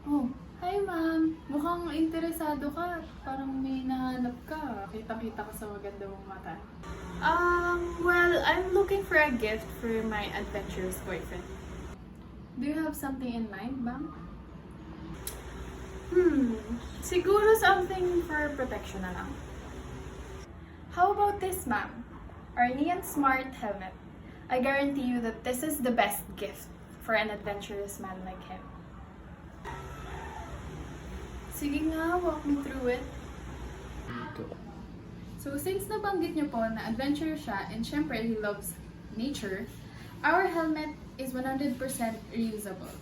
Oh, hi ma'am. Mukhang interesado ka. Parang may nahanap ka. Kita-kita ka sa maganda mong mata. Well, I'm looking for a gift for my adventurous boyfriend. Do you have something in mind, ma'am? Siguro something for protection na lang. How about this, ma'am? Our Neon Smart helmet. I guarantee you that this is the best gift for an adventurous man like him. Sige nga, walk me through it. So, since nabanggit niyo po na adventurer siya and syempre he loves nature, our helmet is 100% reusable.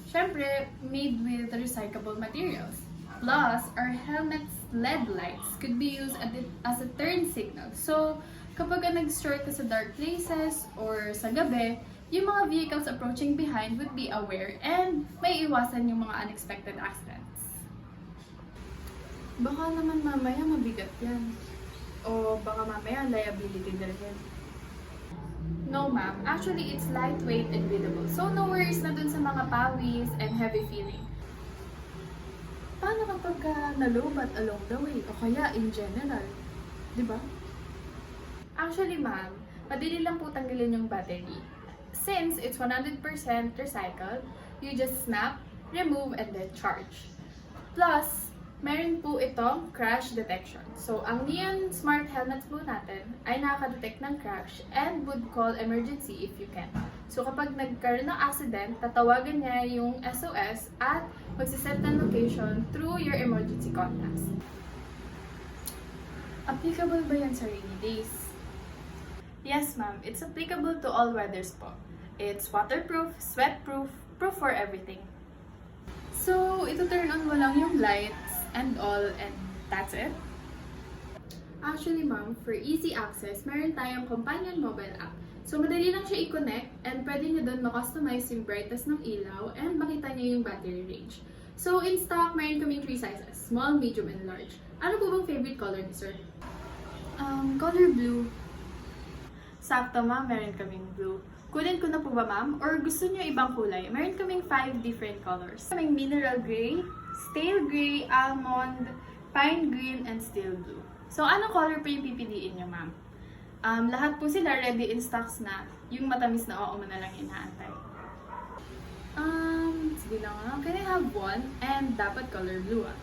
Syempre, made with recyclable materials. Plus, our helmet's LED lights could be used as a turn signal. So, kapag nag-store ka sa dark places or sa gabi, yung mga vehicles approaching behind would be aware and may iwasan yung mga unexpected accidents. Baka naman mamaya mabigat yan. O baka mamaya liability na rin. No ma'am, actually it's lightweight and breathable. So no worries na dun sa mga pawis and heavy feeling. Paano kapag nalobat along the way o kaya in general? Di ba? Actually ma'am, madali lang po tanggalin yung battery. Since it's 100% recycled, you just snap, remove, and then charge. Plus, meron po itong crash detection. So, ang Neon Smart helmets po natin ay nakaka-detect ng crash and would call emergency if you can. So, kapag nagkaroon ng accident, tatawagan niya yung SOS at magsiset ng location through your emergency contacts. Applicable ba yan sa rainy days? Yes, ma'am. It's applicable to all weathers po. It's waterproof, sweatproof, proof for everything. So, ito turn on mo lang yung lights and all, and that's it? Actually, ma'am, for easy access, meron tayong companion mobile app. So, madali lang siya i-connect and pwede nyo doon ma-customize yung brightness ng ilaw and makita nyo yung battery range. So, in stock, meron kaming 3 sizes, small, medium, and large. Ano po bang favorite color ni sir? Color blue. Sakto, ma'am, meron kaming blue. Kunin ko na po ba, ma'am? Or gusto niyo ibang kulay? Meron kaming 5 different colors. Kaming mineral gray, stale gray, almond, pine green, and steel blue. So, anong color po yung pipiliin niyo, ma'am? Lahat po sila ready in stocks na. Yung matamis na oo mo na lang inaantay. Sige lang. Can I have one? And dapat color blue ah.